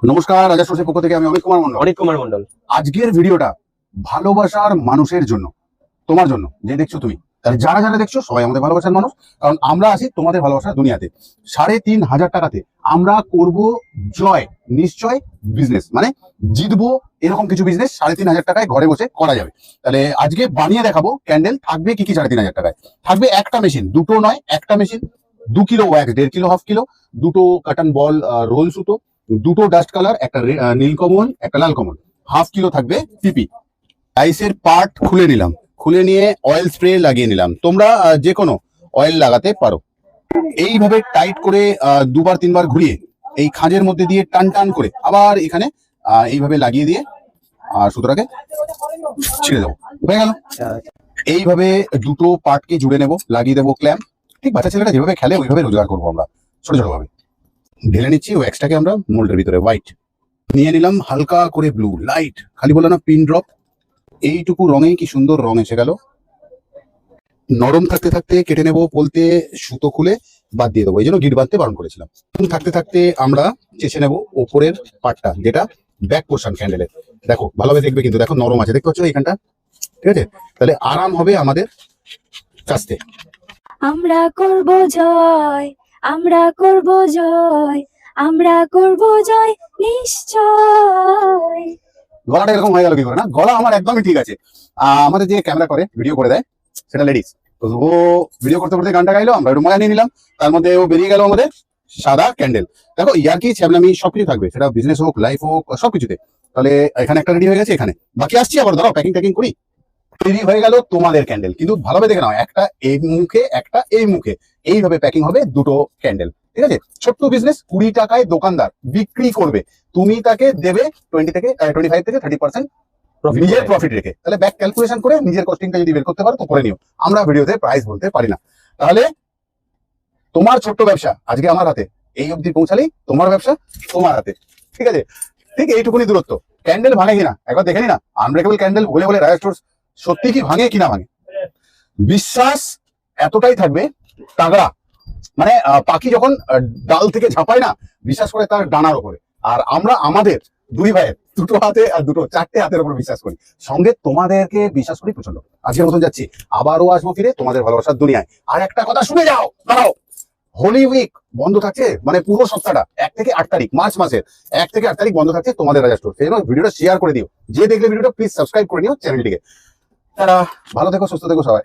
নমস্কার, রাজা সোর্সের পক্ষ থেকে আমি অনিক কুমার মন্ডল। আজকের ভিডিওটা ভালোবাসার মানুষের জন্য, তোমার জন্য যে দেখছো তুমি, তাহলে যারা যারা দেখছো সবাই আমাদের ভালোবাসার মানুষ। কারণ আমরা আছি তোমাদের ভালোবাসার দুনিয়াতে। 3,500 টাকাতে আমরা করব জয় নিশ্চয় বিজনেস, মানে জিতবো এরকম কিছু বিজনেস 3,500 টাকায় ঘরে বসে করা যাবে। তাহলে আজকে বানিয়ে দেখাবো ক্যান্ডেল। থাকবে কি কি 3,500 টাকায়? থাকবে একটা মেশিন, দুটো নয়, একটা machine, 2 kilo wax, 1.5 kilo, half kilo, দুটো কাটন বল রোল সুতো, দুটো ডাস্ট কালার, একটা নীলকমল, একটা লাল কমল, হাফ কিলো থাকবে পিপি। আইসের পার্ট খুলে নিলাম, খুলে নিয়ে অয়েল স্প্রে লাগিয়ে নিলাম। তোমরা যে কোনো অয়েল লাগাতে পারো। এইভাবে টাইট করে 2বার 3বার ঘুরিয়ে এই খাঁজের মধ্যে দিয়ে টান টান করে আবার এখানে এইভাবে লাগিয়ে দিয়ে সুতরাকে ছিঁড়ে দেবো, হয়ে গেল। এইভাবে দুটো পার্টকে জুড়ে নেব, লাগিয়ে দেবো ক্ল্যাম্প। ঠিক বাচ্চা ছেলেটা যেভাবে খেলে ওইভাবে রোজগার করবো আমরা, ছোট ছোট ভাবে। ঢেলে নিচ্ছি ওয়্যাক্সটাকে আমরা মোল্ডের ভিতরে। হোয়াইট নিয়ে নিলাম, হালকা করে ব্লু লাইট, খালি বলো না পিন ড্রপ। এইটুকু রঙেই কি সুন্দর রং এসে গেল। নরম থাকতে থাকতে কেটে নেবো, বলতে সুতো খুলে বাদ দিয়ে দেবো, এই জন্য গিট বাঁধতে বারণ করেছিলাম। থাকতে থাকতে আমরা চেঁচে নেবো ওপরের পার্টটা, যেটা ব্যাক পোর্শন ক্যান্ডেলের। দেখো ভালোভাবে দেখবে কিন্তু, দেখো নরম আছে, দেখতে পাচ্ছ এইখানটা, ঠিক আছে? তাহলে আরাম হবে আমাদের কাচতে। আমরা করব জয়, আমরা করব জয়, আমরা করব জয় নিশ্চয়। গলাটা এরকম হয়ে গেল কি করে? না, গলা আমার একদমই ঠিক আছে। আমাদের যে ক্যামেরা করে ভিডিও করে দেয় সেটা লেডিস, তো ও ভিডিও করতে করতে গানটা গাইলো, আমরা একটু মজা নিয়ে নিলাম। তার মধ্যে ও বেরিয়ে গেল আমাদের সাদা ক্যান্ডেল। দেখো ইয়ার্কি ছ্যাবলামি সবকিছু থাকবে, সেটা বিজনেস হোক, লাইফ হোক, সবকিছুতে। তাহলে এখানে একটা রেডি হয়ে গেছে, এখানে বাকি আসছি আবার, ধরো প্যাকিং ট্যাকিং করি। তৈরি হয়ে গেল তোমাদের ক্যান্ডেল, কিন্তু ভালোভাবে দেখে নাও, একটা এই মুখে একটা এই মুখে, এইভাবে প্যাকিং হবে দুটো ক্যান্ডেল, ঠিক আছে? ছোট্ট বিজনেস, 20 টাকায় দোকানদার বিক্রি করবে, তুমি তাকে দেবে 25 থেকে 30% নিজের প্রফিট রেখে। তাহলে ব্যাক ক্যালকুলেশন করে নিজের কস্টিংটা যদি বের করতে পারো তো করে নিও, আমরা ভিডিওতে প্রাইস বলতে পারি না। তাহলে তোমার ছোট্ট ব্যবসা আজকে আমার হাতে, এই অবধি পৌঁছালেই তোমার ব্যবসা তোমার হাতে, ঠিক আছে? ঠিক এইটুকুনি দূরত্ব। ক্যান্ডেল ভাঙে কিনা একবার দেখে নি না, আনব্রেকেবল ক্যান্ডেল বলে বলে রাজা স্টোর্স সত্যি কি ভাঙে কিনা ভাঙে। বিশ্বাস এতটাই থাকবে তাগড়া, মানে পাখি যখন ডাল থেকে ঝাঁপায় না, বিশ্বাস করে তার ডানার উপরে। আর আমরা আমাদের দুই ভাইয়ের দুটো হাতে আর দুটো চারটে হাতের উপর বিশ্বাস করি, সঙ্গে তোমাদেরকে বিশ্বাস করি প্রচন্ড। আজকের মতন যাচ্ছি, আবারও আসবো ফিরে তোমাদের ভালোবাসার দুনিয়ায়। আর একটা কথা শুনে যাও, দাঁড়াও, হোলি উইক বন্ধ থাকছে, মানে পুরো সপ্তাহটা 1 থেকে 8 তারিখ, মার্চ মাসের 1 থেকে 8 তারিখ বন্ধ থাকছে তোমাদের রাজা স্টোর। সেই জন্য ভিডিওটা শেয়ার করে দিও, যে দেখলে ভিডিওটা প্লিজ সাবস্ক্রাইব করে নিও চ্যানেলটিকে। তারা ভালো থেকো, সুস্থ থেকো সবাই।